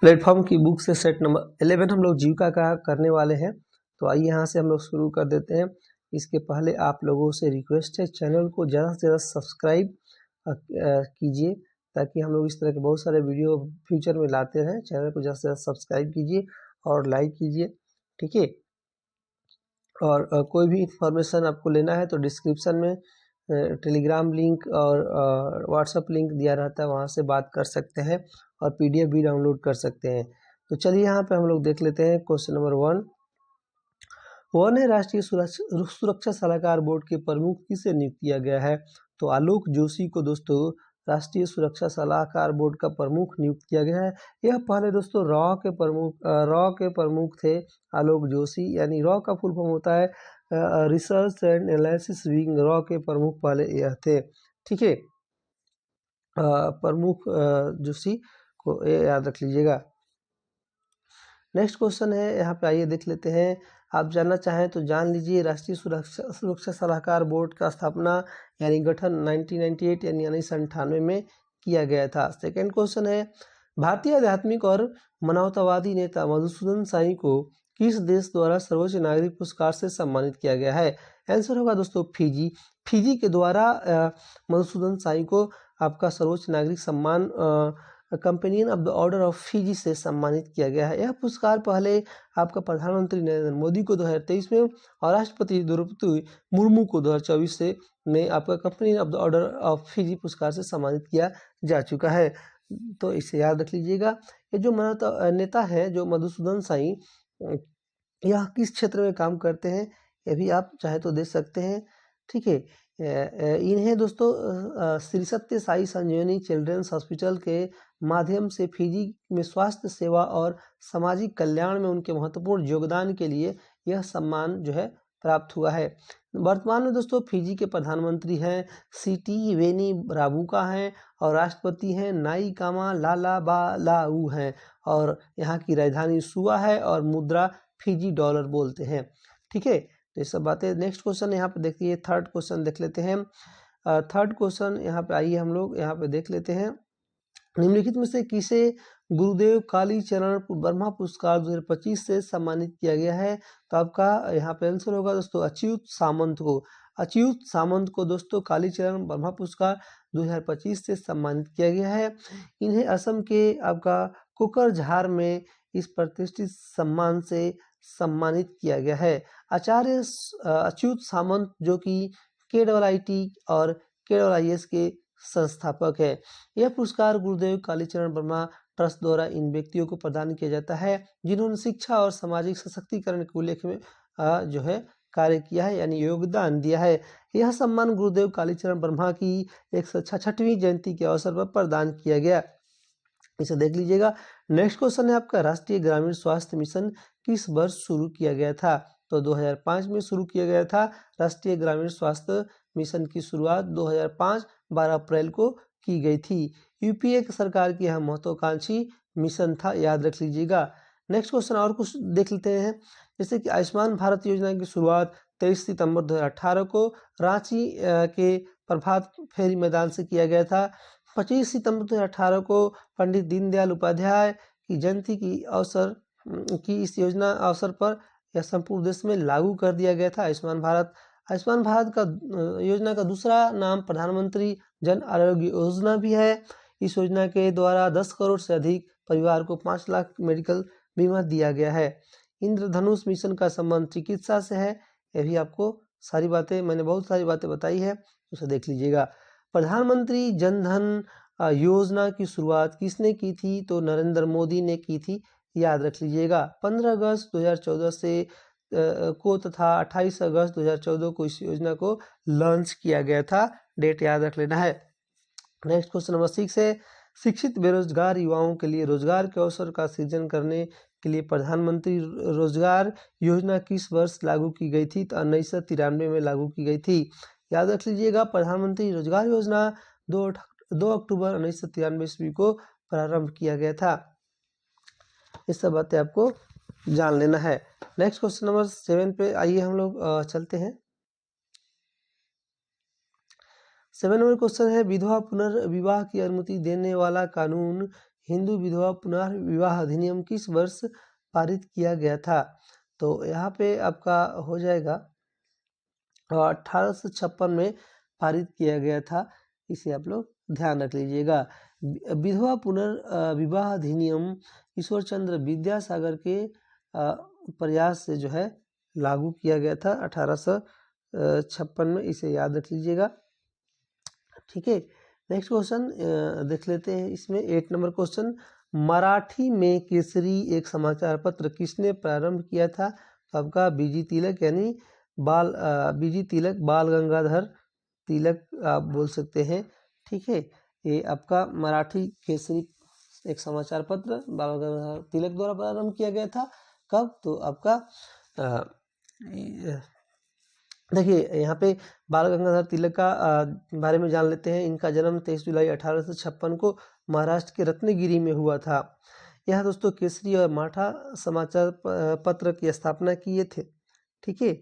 Platform की book से set number 11 हम लोग जीविका का करने वाले हैं। तो आइए यहाँ से हम लोग शुरू कर देते हैं। इसके पहले आप लोगों से रिक्वेस्ट है, चैनल को ज़्यादा से ज़्यादा सब्सक्राइब कीजिए, ताकि हम लोग इस तरह के बहुत सारे वीडियो फ्यूचर में लाते रहें। चैनल को ज़्यादा से ज़्यादा सब्सक्राइब कीजिए और लाइक कीजिए, ठीक है। और कोई भी इंफॉर्मेशन आपको लेना है तो डिस्क्रिप्शन में टेलीग्राम लिंक और व्हाट्सएप लिंक दिया रहता है, वहाँ से बात कर सकते हैं और पीडीएफ भी डाउनलोड कर सकते हैं। तो चलिए यहाँ पे हम लोग देख लेते हैं क्वेश्चन नंबर 1 है, राष्ट्रीय सुरक्षा सलाहकार बोर्ड के प्रमुख किसे नियुक्त किया गया है? तो आलोक जोशी को दोस्तों राष्ट्रीय सुरक्षा सलाहकार बोर्ड का प्रमुख नियुक्त किया गया है। यह पहले दोस्तों रॉ के प्रमुख थे आलोक जोशी, यानी रॉ का फुल फॉर्म होता है research and analysis wing. Raw के प्रमुख पहले यह थे, ठीक है। प्रमुख जोशी को याद रख लीजिएगा। नेक्स्ट क्वेश्चन है, यहाँ पे आइए देख लेते हैं। आप जानना चाहें तो जान लीजिए। राष्ट्रीय सुरक्षा सलाहकार बोर्ड का स्थापना यानी गठन 1998 यानी 1998 में किया गया था। सेकेंड क्वेश्चन है, भारतीय आध्यात्मिक और मानवतावादी नेता मधुसूदन साई को किस देश द्वारा सर्वोच्च नागरिक पुरस्कार से सम्मानित किया गया है? आंसर होगा दोस्तों फिजी। फिजी के द्वारा मधुसूदन साई को आपका सर्वोच्च नागरिक सम्मान companion of the order of Fiji से सम्मानित किया गया है। यह पुरस्कार पहले आपका प्रधानमंत्री नरेंद्र मोदी को 2023 में और राष्ट्रपति द्रौपदी मुर्मू को 2024 से में आपका companion of the order of Fiji पुरस्कार से सम्मानित किया जा चुका है। तो इसे याद रख लीजिएगा। ये जो नेता है जो मधुसूदन साई, यह किस क्षेत्र में काम करते हैं ये भी आप चाहे तो देख सकते हैं, ठीक है। इन्हें दोस्तों श्री सत्य साई संजीवनी चिल्ड्रंस हॉस्पिटल के माध्यम से फिजी में स्वास्थ्य सेवा और सामाजिक कल्याण में उनके महत्वपूर्ण योगदान के लिए यह सम्मान जो है प्राप्त हुआ है। वर्तमान में दोस्तों फिजी के प्रधानमंत्री हैं सिटी वेनी राबुका हैं और राष्ट्रपति हैं नाइकामा लालाबालाऊ हैं, और यहाँ की राजधानी सुआ है और मुद्रा फिजी डॉलर बोलते हैं, ठीक है। तो ये सब बातें। नेक्स्ट क्वेश्चन यहाँ पे देखिए, थर्ड क्वेश्चन देख लेते हैं। थर्ड क्वेश्चन यहाँ पे आइए हम लोग यहाँ पे देख लेते हैं। निम्नलिखित में से किसे गुरुदेव कालीचरण ब्रह्मा पुरस्कार 2025 से सम्मानित किया गया है? तो आपका यहाँ पे आंसर होगा दोस्तों अच्युत सामंत को। अच्युत सामंत को दोस्तों कालीचरण ब्रह्मा पुरस्कार 2025 से सम्मानित किया गया है। इन्हें असम के आपका कोकरझार में इस प्रतिष्ठित सम्मान से सम्मानित किया गया है। आचार्य अच्युत सामंत जो कि KIIT और KIIS के संस्थापक है। यह पुरस्कार गुरुदेव कालीचरण ब्रह्मा ट्रस्ट द्वारा इन व्यक्तियों को प्रदान किया जाता है जिन्होंने शिक्षा और सामाजिक सशक्तिकरण के उल्लेख में जो है कार्य किया है, यानी योगदान दिया है। यह सम्मान गुरुदेव कालीचरण ब्रह्मा की 166वीं जयंती के अवसर पर प्रदान किया गया। इसे देख लीजिएगा। नेक्स्ट क्वेश्चन है आपका, राष्ट्रीय ग्रामीण स्वास्थ्य मिशन किस वर्ष शुरू किया गया था? तो 2005 में शुरू किया गया था। राष्ट्रीय ग्रामीण स्वास्थ्य मिशन की शुरुआत 2005 12 अप्रैल को की गई थी। यूपीए की सरकार की यह महत्वाकांक्षी मिशन था, याद रख लीजिएगा। नेक्स्ट क्वेश्चन और कुछ देख लेते हैं, जैसे कि आयुष्मान भारत योजना की शुरुआत 23 सितंबर 2018 को रांची के प्रभात फेरी मैदान से किया गया था। 25 सितंबर 2018 को पंडित दीनदयाल उपाध्याय की जयंती की इस योजना अवसर पर यह संपूर्ण देश में लागू कर दिया गया था आयुष्मान भारत। आयुष्मान भारत का योजना का दूसरा नाम प्रधानमंत्री जन आरोग्य योजना भी है। इस योजना के द्वारा 10 करोड़ से अधिक परिवार को 5 लाख मेडिकल बीमा दिया गया है। इंद्रधनुष मिशन का संबंध चिकित्सा से है। यह भी आपको सारी बातें, मैंने बहुत सारी बातें बताई है, उसे देख लीजिएगा। प्रधानमंत्री जन धन योजना की शुरुआत किसने की थी? तो नरेंद्र मोदी ने की थी, याद रख लीजिएगा। 15 अगस्त 2014 से को तथा 28 अगस्त 2014 को इस योजना को लॉन्च किया गया था। डेट याद रख लेना है। नेक्स्ट क्वेश्चन नंबर 6 है, शिक्षित बेरोजगार युवाओं के लिए रोजगार के अवसर का सृजन करने के लिए प्रधानमंत्री रोजगार योजना किस वर्ष लागू की गई थी? तो 1993 में लागू की गई थी, याद रख लीजिएगा। प्रधानमंत्री रोजगार योजना 2 अक्टूबर 1993 ईस्वी को प्रारंभ किया गया था। इस सब बातें आपको जान लेना है। नेक्स्ट क्वेश्चन नंबर 7 पे आइए हम लोग चलते हैं। 7 नंबर क्वेश्चन है, विधवा पुनर्विवाह की अनुमति देने वाला कानून हिंदू विधवा पुनर्विवाह अधिनियम किस वर्ष पारित किया गया था? तो यहाँ पे आपका हो जाएगा 1856 में पारित किया गया था। इसे आप लोग ध्यान रख लीजिएगा। विधवा पुनर्विवाह अधिनियम ईश्वर चंद्र विद्यासागर के प्रयास से जो है लागू किया गया था 1856 में, इसे याद रख लीजिएगा। ठीक है, नेक्स्ट क्वेश्चन देख लेते हैं। इसमें 8 नंबर क्वेश्चन, मराठी में केसरी एक समाचार पत्र किसने प्रारंभ किया था? तो आपका बीजी तिलक, यानी बीजी तिलक, बाल गंगाधर तिलक आप बोल सकते हैं। ठीक है, ये आपका मराठी केसरी एक समाचार पत्र बाल गंगाधर तिलक द्वारा प्रारंभ किया गया था। कब? तो आपका देखिए यहाँ पे बाल गंगाधर तिलक का बारे में जान लेते हैं। इनका जन्म 23 जुलाई 1856 को महाराष्ट्र के रत्नगिरी में हुआ था। यह दोस्तों केसरी और मराठा समाचार पत्र की स्थापना किए थे। ठीक है,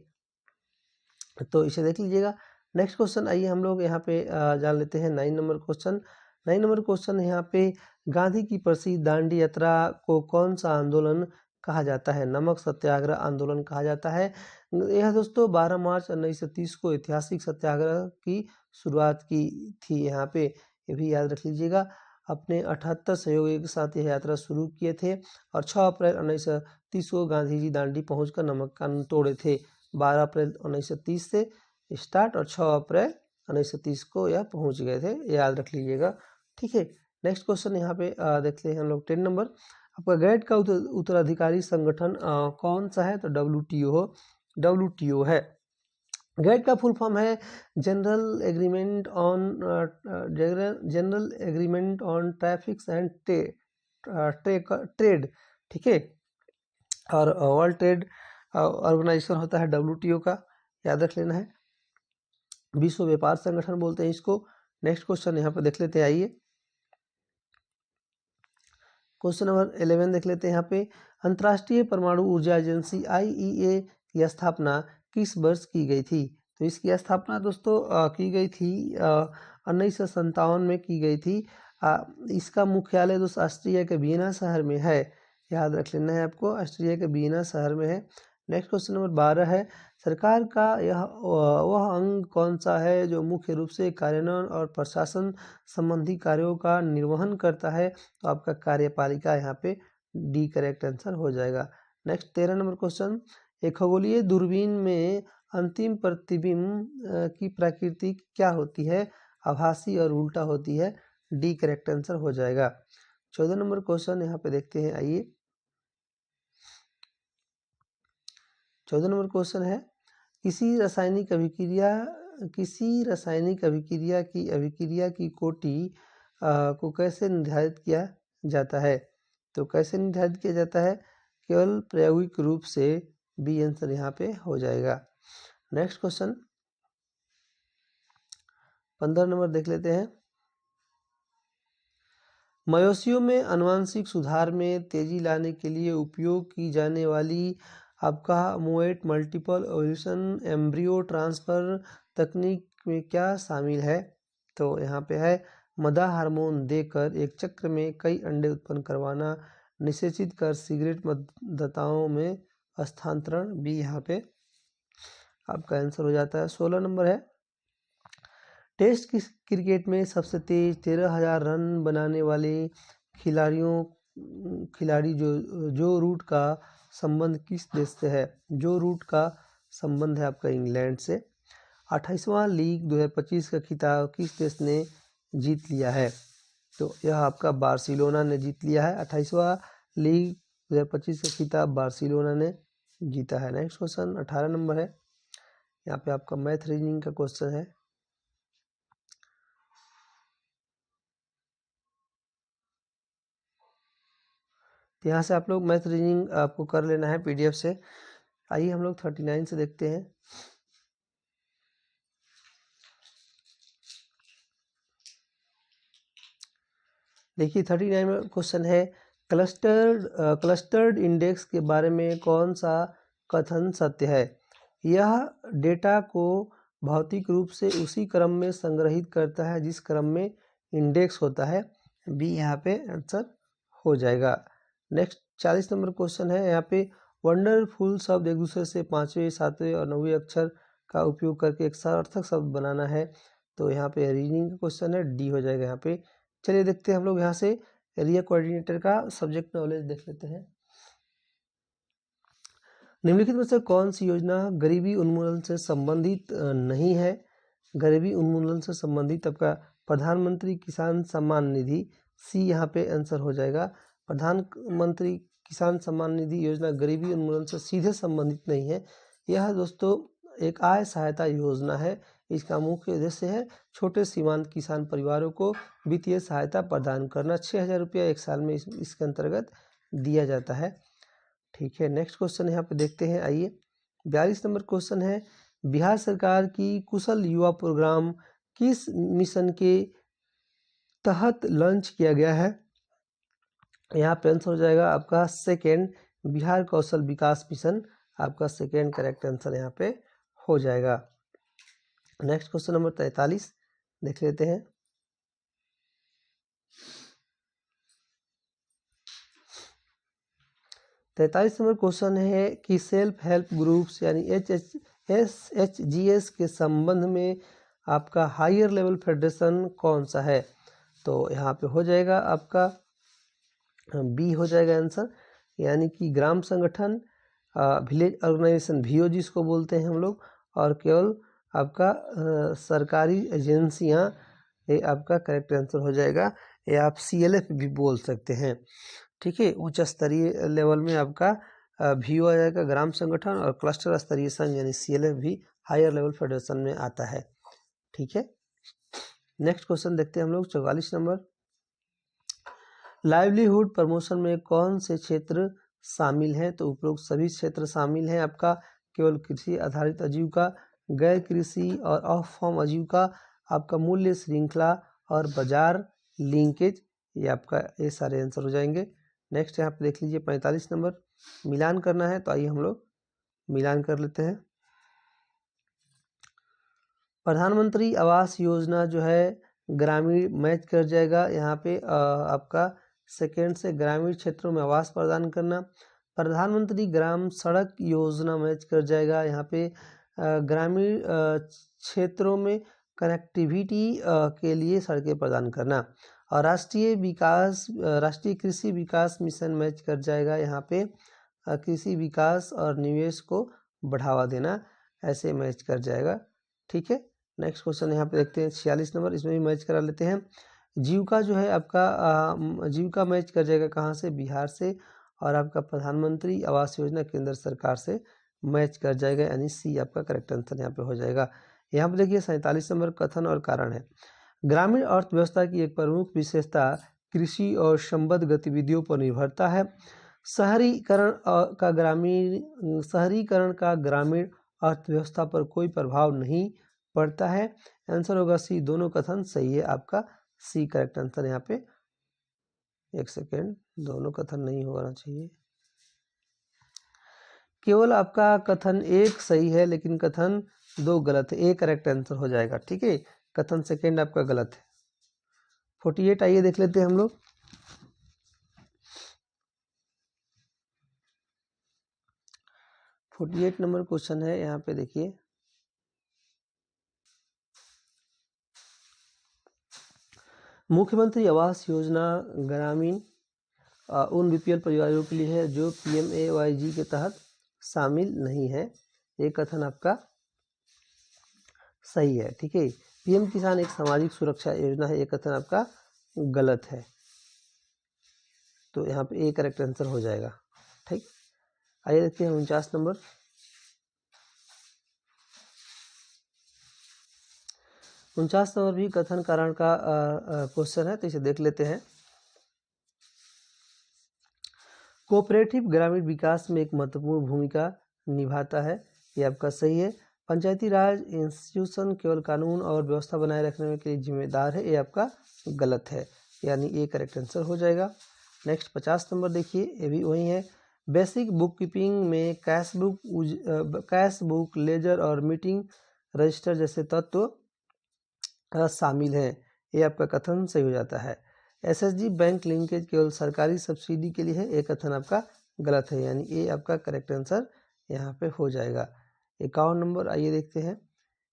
तो इसे देख लीजिएगा। नेक्स्ट क्वेश्चन आइए हम लोग यहाँ पे जान लेते हैं 9 नंबर क्वेश्चन। 9 नंबर क्वेश्चन यहाँ पे, गांधी की प्रसिद्ध दांडी यात्रा को कौन सा आंदोलन कहा जाता है? नमक सत्याग्रह आंदोलन कहा जाता है। यह दोस्तों 12 मार्च 1930 को ऐतिहासिक सत्याग्रह की शुरुआत की थी। यहाँ पे ये भी याद रख लीजिएगा। अपने 78 सहयोगियों के साथ यह यात्रा शुरू किए थे और 6 अप्रैल 1930 को गांधी जी दांडी पहुंचकर नमक कानून तोड़े थे। 12 अप्रैल 1930 से स्टार्ट और 6 अप्रैल 1930 को यह पहुंच गए थे, याद रख लीजिएगा। ठीक है, नेक्स्ट क्वेश्चन यहाँ पे देखते हैं हम लोग 10 नंबर। आपका गैट का उत्तराधिकारी संगठन कौन सा है? तो WTO है। गैट का फुल फॉर्म है general agreement on traffics and trade. ठीक है, और वर्ल्ड ट्रेड ऑर्गेनाइजेशन होता है WTO का, याद रख लेना है। विश्व व्यापार संगठन बोलते हैं इसको। नेक्स्ट क्वेश्चन यहाँ पे देख लेते हैं, आइए क्वेश्चन नंबर 11 देख लेते हैं। यहाँ पे अंतर्राष्ट्रीय परमाणु ऊर्जा एजेंसी IAEA की स्थापना किस वर्ष की गई थी? तो इसकी स्थापना दोस्तों की गई थी 1957 में की गई थी। इसका मुख्यालय दोस्तों ऑस्ट्रिया के वियना शहर में है, याद रख लेना है आपको, ऑस्ट्रिया के वियना शहर में है। नेक्स्ट क्वेश्चन नंबर 12 है, सरकार का यह वह अंग कौन सा है जो मुख्य रूप से कार्यान्वयन और प्रशासन संबंधी कार्यों का निर्वहन करता है? तो आपका कार्यपालिका यहाँ पे डी करेक्ट आंसर हो जाएगा। नेक्स्ट 13 नंबर क्वेश्चन, एक खगोलीय दूरबीन में अंतिम प्रतिबिंब की प्रकृति क्या होती है? आभासी और उल्टा होती है, डी करेक्ट आंसर हो जाएगा। 14 नंबर क्वेश्चन यहाँ पे देखते हैं, आइए 14 नंबर क्वेश्चन है, किसी रासायनिक अभिक्रिया की कोटि को कैसे निर्धारित किया जाता है? तो कैसे निर्धारित किया जाता है? केवल प्रायोगिक रूप से, बी आंसर यहाँ पे हो जाएगा। नेक्स्ट क्वेश्चन 15 नंबर देख लेते हैं। मवेशियों में आनुवंशिक सुधार में तेजी लाने के लिए उपयोग की जाने वाली आपका मोएट मल्टीपल एवोल्यूशन एम्ब्रियो ट्रांसफर तकनीक में क्या शामिल है? तो यहाँ पे है मदा हार्मोन देकर एक चक्र में कई अंडे उत्पन्न करवाना, निषेचित कर सिगरेट मतदाताओं में स्थानांतरण, भी यहाँ पे आपका आंसर हो जाता है। 16 नंबर है, टेस्ट क्रिकेट में सबसे तेज 13,000 रन बनाने वाले खिलाड़ी जो रूट का संबंध किस देश से है? जो रूट का संबंध है आपका इंग्लैंड से। 28वां लीग 2025 का खिताब किस देश ने जीत लिया है? तो यह आपका बार्सिलोना ने जीत लिया है। 28वां लीग 2025 का खिताब बार्सिलोना ने जीता है। नेक्स्ट क्वेश्चन 18 नंबर है, यहाँ पे आपका मैथ रीजनिंग का क्वेश्चन है। तो यहाँ से आप लोग मैथ रीजनिंग आपको कर लेना है PDF से। आइए हम लोग 39 से देखते हैं। देखिए 39 में क्वेश्चन है, क्लस्टर्ड इंडेक्स के बारे में कौन सा कथन सत्य है? यह डेटा को भौतिक रूप से उसी क्रम में संग्रहित करता है जिस क्रम में इंडेक्स होता है, बी यहाँ पे आंसर हो जाएगा। नेक्स्ट 40 नंबर क्वेश्चन है, यहाँ पे वंडरफुल शब्द एक दूसरे से 5वें 7वें और 9वें अक्षर का उपयोग करके एक सार्थक शब्द बनाना है। तो यहाँ पे रीडिंग का क्वेश्चन है, डी हो जाएगा यहाँ पे। चलिए देखते हैं हम लोग यहाँ से एरिया कोऑर्डिनेटर का सब्जेक्ट नॉलेज देख लेते हैं। निम्नलिखित में से कौन सी योजना गरीबी उन्मूलन से संबंधित नहीं है? गरीबी उन्मूलन से संबंधित आपका प्रधानमंत्री किसान सम्मान निधि, सी यहाँ पे आंसर हो जाएगा। प्रधानमंत्री किसान सम्मान निधि योजना गरीबी उन्मूलन से सीधे संबंधित नहीं है। यह दोस्तों एक आय सहायता योजना है। इसका मुख्य उद्देश्य है छोटे सीमांत किसान परिवारों को वित्तीय सहायता प्रदान करना। 6,000 रुपया एक साल में इसके अंतर्गत दिया जाता है। ठीक है, नेक्स्ट क्वेश्चन यहाँ पे देखते हैं। आइए 42 नंबर क्वेश्चन है, बिहार सरकार की कुशल युवा प्रोग्राम किस मिशन के तहत लॉन्च किया गया है? यहाँ पे आंसर हो जाएगा आपका सेकेंड, बिहार कौशल विकास मिशन, आपका सेकेंड करेक्ट आंसर यहाँ पे हो जाएगा। नेक्स्ट क्वेश्चन नंबर 43 देख लेते हैं। तैंतालीस नंबर क्वेश्चन है कि सेल्फ हेल्प ग्रुप्स यानी SHGS के संबंध में आपका हायर लेवल फेडरेशन कौन सा है? तो यहाँ पे हो जाएगा आपका बी हो जाएगा आंसर, यानी कि ग्राम संगठन, विलेज ऑर्गेनाइजेशन VO जिसको बोलते हैं हम लोग, और केवल आपका सरकारी एजेंसियाँ, ये आपका करेक्ट आंसर हो जाएगा। ये आप CLF भी बोल सकते हैं। ठीक है, उच्च स्तरीय लेवल में आपका VO आ जाएगा ग्राम संगठन, और क्लस्टर स्तरीय संघ यानी CLF भी हायर लेवल फेडरेशन में आता है। ठीक है, नेक्स्ट क्वेश्चन देखते हैं हम लोग 44 नंबर, लाइवलीहुड प्रमोशन में कौन से क्षेत्र शामिल हैं? तो उपरोक्त सभी क्षेत्र शामिल हैं। आपका केवल कृषि आधारित आजीविका, गैर कृषि और ऑफ फार्म आजीविका, आपका मूल्य श्रृंखला और बाजार लिंकेज, ये आपका ये सारे आंसर हो जाएंगे। नेक्स्ट यहाँ पे देख लीजिए 45 नंबर, मिलान करना है, तो आइए हम लोग मिलान कर लेते हैं। प्रधानमंत्री आवास योजना जो है ग्रामीण मैच कर जाएगा यहाँ पे आपका सेकेंड से ग्रामीण क्षेत्रों में आवास प्रदान करना। प्रधानमंत्री ग्राम सड़क योजना मैच कर जाएगा यहाँ पे ग्रामीण क्षेत्रों में कनेक्टिविटी के लिए सड़कें प्रदान करना। और राष्ट्रीय कृषि विकास मिशन मैच कर जाएगा यहाँ पे कृषि विकास और निवेश को बढ़ावा देना, ऐसे मैच कर जाएगा। ठीक है, नेक्स्ट क्वेश्चन यहाँ पे देखते हैं 46 नंबर, इसमें भी मैच करा लेते हैं। जीविका जो है आपका जीविका मैच कर जाएगा कहाँ से? बिहार से, और आपका प्रधानमंत्री आवास योजना केंद्र सरकार से मैच कर जाएगा, यानी सी आपका करेक्ट आंसर यहाँ पे हो जाएगा। यहाँ पे देखिए 47 नंबर कथन और कारण है, ग्रामीण अर्थव्यवस्था की एक प्रमुख विशेषता कृषि और संबद्ध गतिविधियों पर निर्भरता है। शहरीकरण का ग्रामीण अर्थव्यवस्था पर कोई प्रभाव नहीं पड़ता है। आंसर होगा सी, दोनों कथन सही है, आपका सी करेक्ट आंसर यहाँ पे। एक सेकेंड, दोनों कथन नहीं होना चाहिए, केवल आपका कथन एक सही है लेकिन कथन दो गलत है, ए करेक्ट आंसर हो जाएगा। ठीक है, कथन सेकेंड आपका गलत है। 48 आइए देख लेते हैं हम लोग। नंबर क्वेश्चन है, यहाँ पे देखिए मुख्यमंत्री आवास योजना ग्रामीण उन BPL परिवारों के लिए है जो PMAYG के तहत शामिल नहीं है, ये कथन आपका सही है। ठीक है, PM किसान एक सामाजिक सुरक्षा योजना है, ये कथन आपका गलत है, तो यहाँ पे ए करेक्ट आंसर हो जाएगा। ठीक, आइए देखते हैं 49 नंबर, भी कथन कारण का क्वेश्चन है, तो इसे देख लेते हैं। कोऑपरेटिव ग्रामीण विकास में एक महत्वपूर्ण भूमिका निभाता है, ये आपका सही है। पंचायती राज इंस्टीट्यूशन केवल कानून और व्यवस्था बनाए रखने के लिए जिम्मेदार है, ये आपका गलत है, यानी ये करेक्ट आंसर हो जाएगा। नेक्स्ट 50 नंबर देखिए, ये भी वही है, बेसिक बुक कीपिंग में कैश बुक, लेजर और मीटिंग रजिस्टर जैसे तत्व शामिल हैं, ये आपका कथन सही हो जाता है। एसएसजी बैंक लिंकेज केवल सरकारी सब्सिडी के लिए है, ये कथन आपका गलत है, यानी ये आपका करेक्ट आंसर यहाँ पे हो जाएगा। 51 नंबर आइए देखते हैं।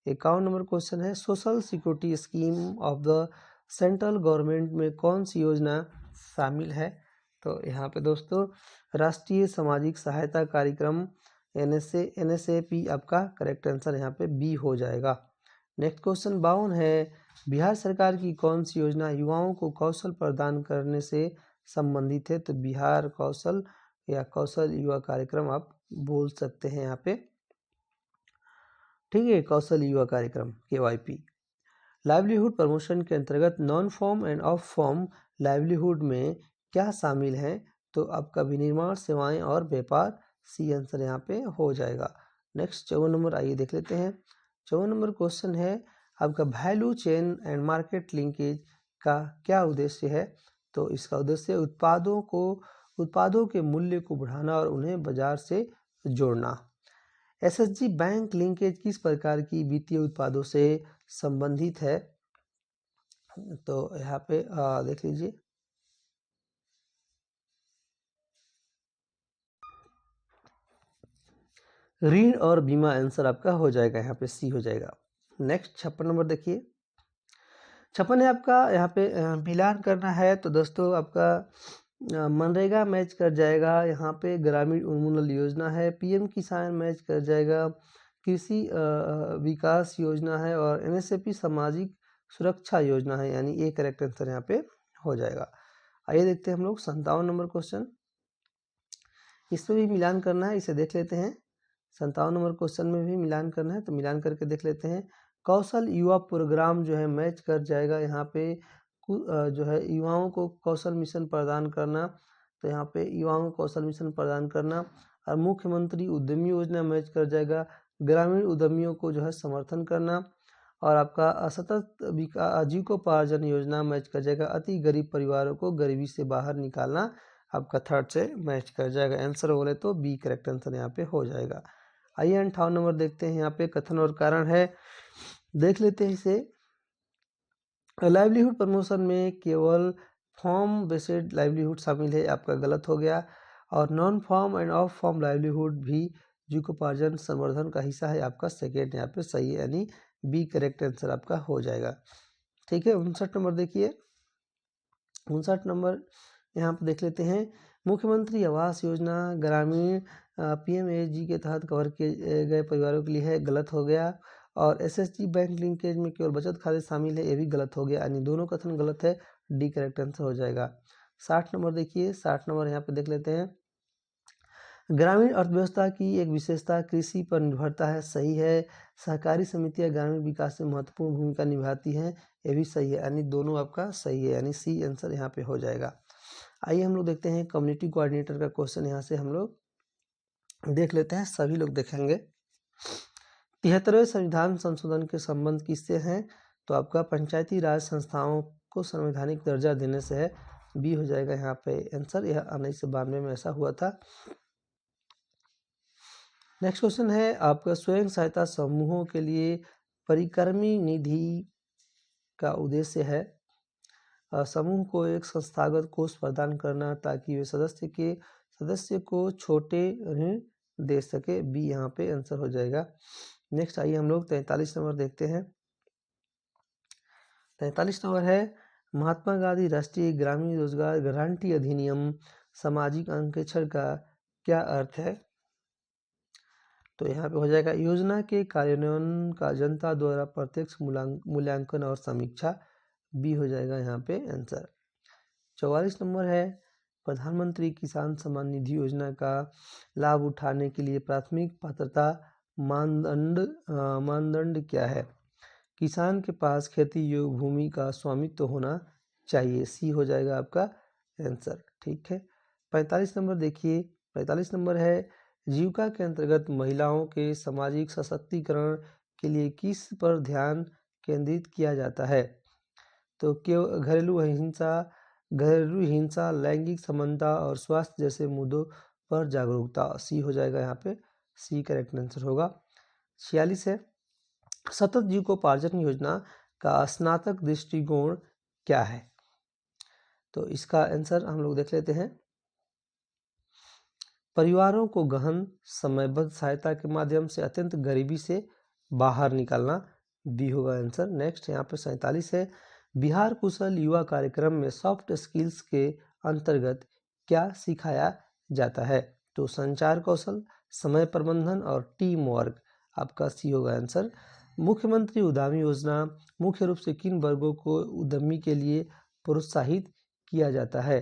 51 नंबर क्वेश्चन है, social security scheme of the central government में कौन सी योजना शामिल है? तो यहाँ पे दोस्तों राष्ट्रीय सामाजिक सहायता कार्यक्रम NSAP आपका करेक्ट आंसर यहाँ पे बी हो जाएगा। नेक्स्ट क्वेश्चन 52 है, बिहार सरकार की कौन सी योजना युवाओं को कौशल प्रदान करने से संबंधित है? तो बिहार कौशल या कौशल युवा कार्यक्रम आप बोल सकते हैं यहाँ पे, ठीक है, कौशल युवा कार्यक्रम KYP। लाइवलीहुड प्रमोशन के अंतर्गत non farm end of form livelihood में क्या शामिल है? तो आपका विनिर्माण सेवाएं और व्यापार, सी आंसर यहाँ पे हो जाएगा। नेक्स्ट 54 नंबर आइए देख लेते हैं। 54 नंबर क्वेश्चन है आपका value chain and market linkage का क्या उद्देश्य है? तो इसका उद्देश्य उत्पादों के मूल्य को बढ़ाना और उन्हें बाजार से जोड़ना। एसएसजी बैंक लिंकेज किस प्रकार की वित्तीय उत्पादों से संबंधित है? तो यहाँ पे देख लीजिए, ऋण और बीमा आंसर आपका हो जाएगा, यहाँ पे सी हो जाएगा। नेक्स्ट 56 नंबर देखिए। 56 है आपका यहाँ पे मिलान करना है, तो दोस्तों आपका मनरेगा मैच कर जाएगा, यहाँ पे ग्रामीण उन्मूलन योजना है, पीएम किसान मैच कर जाएगा, कृषि विकास योजना है और NSAP सामाजिक सुरक्षा योजना है, यानी ये करेक्ट आंसर यहाँ पे हो जाएगा। आइए देखते हैं हम लोग 57 नंबर क्वेश्चन, इसमें भी मिलान करना है, इसे देख लेते हैं। 57 नंबर क्वेश्चन में भी मिलान करना है, तो मिलान करके देख लेते हैं। कौशल युवा प्रोग्राम जो है मैच कर जाएगा, यहाँ पे जो है युवाओं को कौशल मिशन प्रदान करना, तो यहाँ पे युवाओं को कौशल मिशन प्रदान करना, और मुख्यमंत्री उद्यमी योजना मैच कर जाएगा, ग्रामीण उद्यमियों को जो है समर्थन करना, और आपका सतत जीविकोपार्जन योजना मैच कर जाएगा, अति गरीब परिवारों को गरीबी से बाहर निकालना आपका थर्ड से मैच कर जाएगा। आंसर बोले तो बी करेक्ट आंसर यहाँ पे हो जाएगा। आइए 58 नंबर देखते हैं, यहाँ पे कथन और कारण है, देख लेते हैं इसे। लाइवलीहुड प्रमोशन में केवल फॉर्म बेस्ड लाइवलीहुड शामिल है, आपका गलत हो गया, और non farm end of form livelihood भी जीविकोपार्जन संवर्धन का हिस्सा है, आपका सेकेंड यहाँ पे सही है, यानी बी करेक्ट आंसर आपका हो जाएगा। ठीक है, 59 नंबर देखिए। 59 नंबर यहाँ पर देख लेते हैं, मुख्यमंत्री आवास योजना ग्रामीण PMAG के तहत कवर किए गए परिवारों के लिए है, गलत हो गया, और SSG बैंक लिंकेज में केवल बचत खाते शामिल है, ये भी गलत हो गया, यानी दोनों कथन गलत है, डी करेक्ट आंसर हो जाएगा। 60 नंबर देखिए। 60 नंबर यहाँ पे देख लेते हैं, ग्रामीण अर्थव्यवस्था की एक विशेषता कृषि पर निर्भरता है, सही है, सहकारी समितियां ग्रामीण विकास में महत्वपूर्ण भूमिका निभाती हैं, ये भी सही है, यानी दोनों आपका सही है, यानी सी आंसर यहाँ पे हो जाएगा। आइए हम लोग देखते हैं कम्युनिटी कोऑर्डिनेटर का क्वेश्चन, यहाँ से हम लोग देख लेते हैं, सभी लोग देखेंगे। 73वें संविधान संशोधन के संबंध किससे हैं? तो आपका पंचायती राज संस्थाओं को संवैधानिक दर्जा देने से है, बी हो जाएगा यहाँ पे आंसर, यह 1992 में ऐसा हुआ था। नेक्स्ट क्वेश्चन है आपका, स्वयं सहायता समूहों के लिए परिक्रमी निधि का उद्देश्य है समूह को एक संस्थागत कोष प्रदान करना ताकि वे सदस्य को छोटे ऋण दे सके, बी यहाँ पे आंसर हो जाएगा। नेक्स्ट आइए हम लोग 43 नंबर देखते हैं। 43 नंबर है, महात्मा गांधी राष्ट्रीय ग्रामीण रोजगार गारंटी अधिनियम सामाजिक अंकेक्षण का क्या अर्थ है? तो यहाँ पे हो जाएगा, योजना के कार्यान्वयन का जनता द्वारा प्रत्यक्ष मूल्यांकन और समीक्षा, बी हो जाएगा यहाँ पे आंसर। 44 नंबर है, प्रधानमंत्री किसान सम्मान निधि योजना का लाभ उठाने के लिए प्राथमिक पात्रता मानदंड क्या है? किसान के पास खेती योग्य भूमि का स्वामित्व होना चाहिए, सी हो जाएगा आपका आंसर। ठीक है, 45 नंबर देखिए। 45 नंबर है, जीविका के अंतर्गत महिलाओं के सामाजिक सशक्तिकरण के लिए किस पर ध्यान केंद्रित किया जाता है? तो घरेलू हिंसा, लैंगिक समानता और स्वास्थ्य जैसे मुद्दों पर जागरूकता, सी हो जाएगा यहाँ पे, सी करेक्ट आंसर होगा। 46 है, सतत जीविकोपार्जन योजना का स्नातक दृष्टिकोण क्या है? तो इसका आंसर हम लोग देख लेते हैं। परिवारों को गहन समयबद्ध सहायता के माध्यम से अत्यंत गरीबी से बाहर निकालना, बी होगा आंसर। नेक्स्ट यहाँ पे 47 है, बिहार कुशल युवा कार्यक्रम में सॉफ्ट स्किल्स के अंतर्गत क्या सिखाया जाता है? तो संचार कौशल, समय प्रबंधन और टीम वर्क, आपका सी होगा आंसर। मुख्यमंत्री उद्यमी योजना मुख्य रूप से किन वर्गों को उद्यमी के लिए प्रोत्साहित किया जाता है?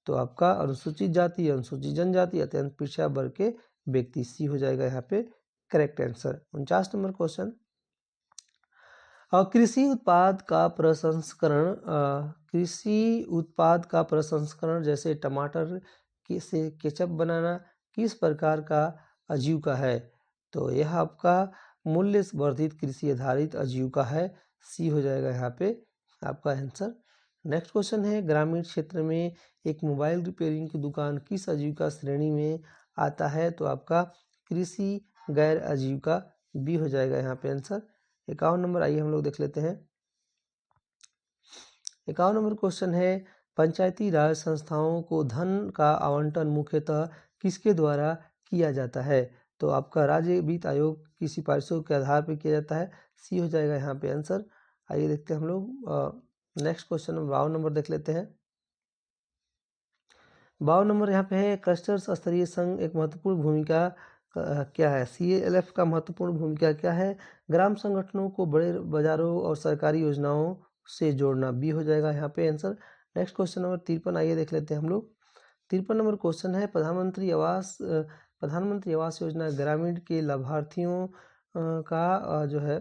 तो आपका अनुसूचित जाति, अनुसूचित जनजाति, अत्यंत पिछड़ा वर्ग के व्यक्ति, सी हो जाएगा यहाँ पे करेक्ट आंसर। 49 नंबर क्वेश्चन, कृषि उत्पाद का प्रसंस्करण जैसे टमाटर से केचप बनाना किस प्रकार का आजीविका है? तो यह आपका मूल्य वर्धित कृषि आधारित आजीविका है, सी हो जाएगा यहाँ पे आपका आंसर। नेक्स्ट क्वेश्चन है, ग्रामीण क्षेत्र में एक मोबाइल रिपेयरिंग की दुकान किस आजीविका श्रेणी में आता है? तो आपका कृषि गैर आजीविका, बी हो जाएगा यहाँ पे आंसर। 51 नंबर आइए हम लोग देख लेते हैं। 51 नंबर क्वेश्चन है, पंचायती राज संस्थाओं को धन का आवंटन मुख्यतः किसके द्वारा किया जाता है? तो आपका राज्य वित्त आयोग की सिफारिशों के आधार पर किया जाता है, सी हो जाएगा यहाँ पे आंसर। आइए देखते हैं हम लोग नेक्स्ट क्वेश्चन 52 नंबर देख लेते हैं। 52 नंबर यहाँ पे है, क्लस्टर्स स्तरीय संघ एक महत्वपूर्ण भूमिका क्या है? CALF का महत्वपूर्ण भूमिका क्या है? ग्राम संगठनों को बड़े बाजारों और सरकारी योजनाओं से जोड़ना, बी हो जाएगा यहाँ पे आंसर। नेक्स्ट क्वेश्चन नंबर 53 आइए देख लेते हैं हम लोग। 53 नंबर क्वेश्चन है, प्रधानमंत्री आवास योजना ग्रामीण के लाभार्थियों का जो है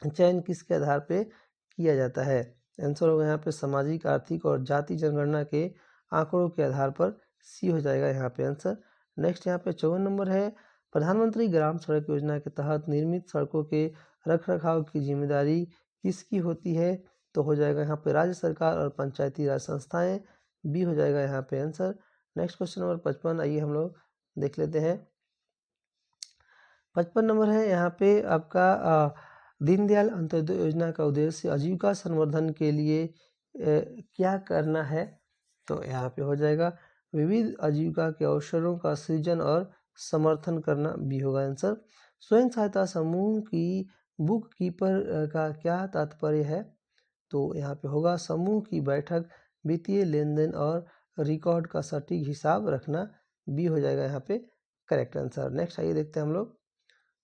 चयन किसके आधार पे किया जाता है? आंसर होगा यहाँ पे सामाजिक, आर्थिक और जाति जनगणना के आंकड़ों के आधार पर, सी हो जाएगा यहाँ पे आंसर। नेक्स्ट यहाँ पे 54 नंबर है, प्रधानमंत्री ग्राम सड़क योजना के तहत निर्मित सड़कों के रखरखाव की जिम्मेदारी किसकी होती है? तो हो जाएगा यहाँ पे राज्य सरकार और पंचायती राज संस्थाएं, बी हो जाएगा यहाँ पे आंसर। नेक्स्ट क्वेश्चन नंबर 55 आइए हम लोग देख लेते हैं। 55 नंबर है यहाँ पे आपका दीनदयाल अंत्योदय योजना का उद्देश्य आजीविका संवर्धन के लिए क्या करना है? तो यहाँ पे हो जाएगा विविध आजीविका के अवसरों का सृजन और समर्थन करना, बी होगा आंसर। स्वयं सहायता समूह की बुक कीपर का क्या तात्पर्य है? तो यहाँ पे होगा समूह की बैठक, वित्तीय लेन देन और रिकॉर्ड का सटीक हिसाब रखना, बी हो जाएगा यहाँ पे करेक्ट आंसर। नेक्स्ट आइए देखते हैं हम लोग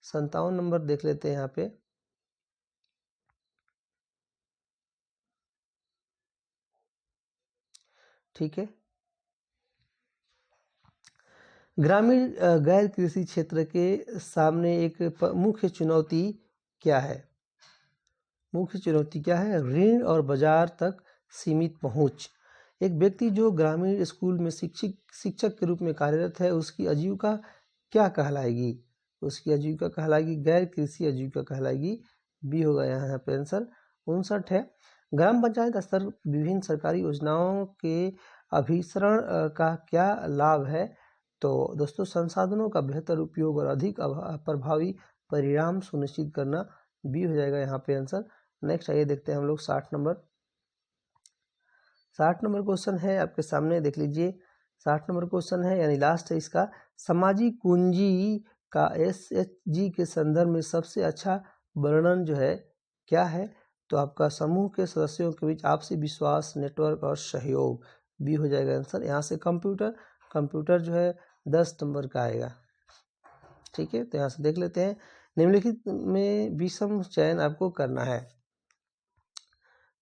57 नंबर देख लेते हैं यहाँ पे। ठीक है, ग्रामीण गैर कृषि क्षेत्र के सामने एक मुख्य चुनौती क्या है? मुख्य चुनौती क्या है? ऋण और बाजार तक सीमित पहुंच। एक व्यक्ति जो ग्रामीण स्कूल में शिक्षक के रूप में कार्यरत है, उसकी आजीविका क्या कहलाएगी? उसकी आजीविका कहलाएगी गैर कृषि आजीविका कहलाएगी, बी होगा यहाँ पे आंसर। 59 है, ग्राम पंचायत स्तर विभिन्न सरकारी योजनाओं के अभिसरण का क्या लाभ है? तो दोस्तों संसाधनों का बेहतर उपयोग और अधिक प्रभावी परिणाम सुनिश्चित करना, बी हो जाएगा यहाँ पे आंसर। नेक्स्ट आइए देखते हैं हम लोग 60 नंबर। 60 नंबर क्वेश्चन है आपके सामने, देख लीजिए। 60 नंबर क्वेश्चन है यानी लास्ट है इसका, सामाजिक पूंजी का SHG के संदर्भ में सबसे अच्छा वर्णन जो है क्या है? तो आपका समूह के सदस्यों के बीच आपसी विश्वास, नेटवर्क और सहयोग, बी हो जाएगा आंसर। यहाँ से कंप्यूटर जो है 10 नंबर का आएगा। ठीक है, तो यहाँ से देख लेते हैं, निम्नलिखित में विषम चयन आपको करना है।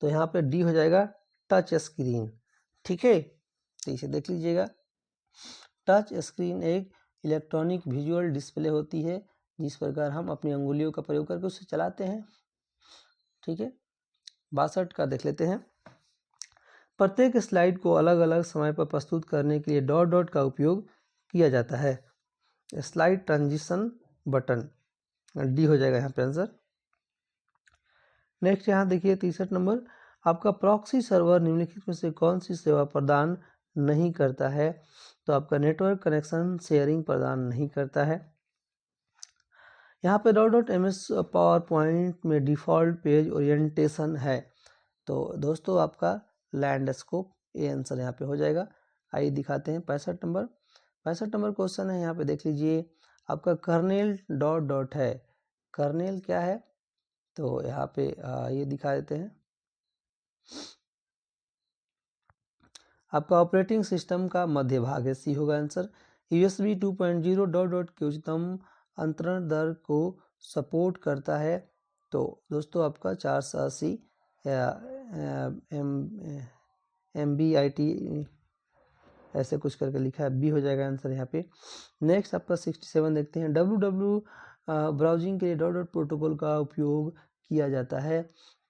तो यहाँ पे डी हो जाएगा टच स्क्रीन। ठीक है, तो इसे देख लीजिएगा। टच स्क्रीन एक इलेक्ट्रॉनिक विजुअल डिस्प्ले होती है जिस प्रकार हम अपनी अंगुलियों का प्रयोग करके उसे चलाते हैं। ठीक है, 62 का देख लेते हैं। प्रत्येक स्लाइड को अलग अलग समय पर प्रस्तुत करने के लिए डॉट डॉट का उपयोग किया जाता है। स्लाइड ट्रांजिशन बटन, डी हो जाएगा यहाँ पे आंसर। नेक्स्ट यहाँ देखिए 63 नंबर, आपका प्रॉक्सी सर्वर निम्नलिखित में से कौन सी सेवा प्रदान नहीं करता है? तो आपका नेटवर्क कनेक्शन शेयरिंग प्रदान नहीं करता है। यहाँ पे .ms पावर पॉइंट में डिफ़ॉल्ट पेज ओरिएंटेशन है। तो दोस्तों आपका लैंडस्केप ये आंसर यहाँ पे हो जाएगा। आइए दिखाते हैं 65 नंबर क्वेश्चन है, यहाँ पे देख लीजिए आपका कर्नेल डॉट डॉट है। कर्नेल क्या है, तो यहाँ पे ये दिखा देते हैं। आपका ऑपरेटिंग सिस्टम का मध्य भाग है, सी होगा आंसर। USB 2.0 डॉट डॉट के उच्चतम अंतरण दर को सपोर्ट करता है, तो दोस्तों आपका 480 MBIT ऐसे कुछ करके लिखा है, बी हो जाएगा आंसर यहाँ पे। नेक्स्ट आपका 67 देखते हैं। www ब्राउजिंग के लिए डॉट डॉट प्रोटोकॉल का उपयोग किया जाता है,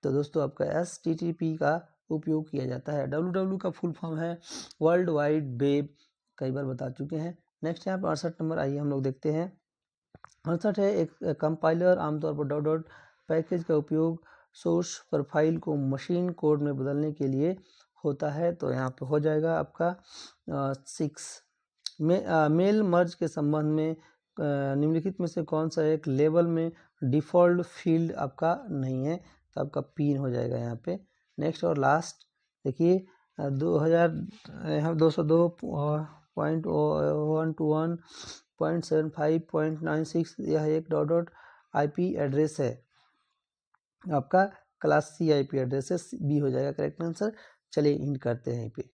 तो दोस्तों आपका HTTP का उपयोग किया जाता है। www का फुल फॉर्म है वर्ल्ड वाइड वेब, कई बार बता चुके हैं। नेक्स्ट यहाँ पर 68 नंबर, आइए हम लोग देखते हैं। 68 है, एक कंपाइलर आमतौर पर डॉट डॉट पैकेज का उपयोग सोर्स पर फाइल को मशीन कोड में बदलने के लिए होता है, तो यहाँ पे हो जाएगा आपका 6 में। मेल मर्ज के संबंध में निम्नलिखित में से कौन सा एक लेवल में डिफ़ॉल्ट फील्ड आपका नहीं है, तो आपका पिन हो जाएगा यहाँ पे। नेक्स्ट और लास्ट देखिए 2,000.121.75.96 यह एक डॉट डॉट IP एड्रेस है, आपका क्लास C IP एड्रेस है, बी हो जाएगा करेक्ट आंसर। चलिए हिंट करते हैं यहीं पे।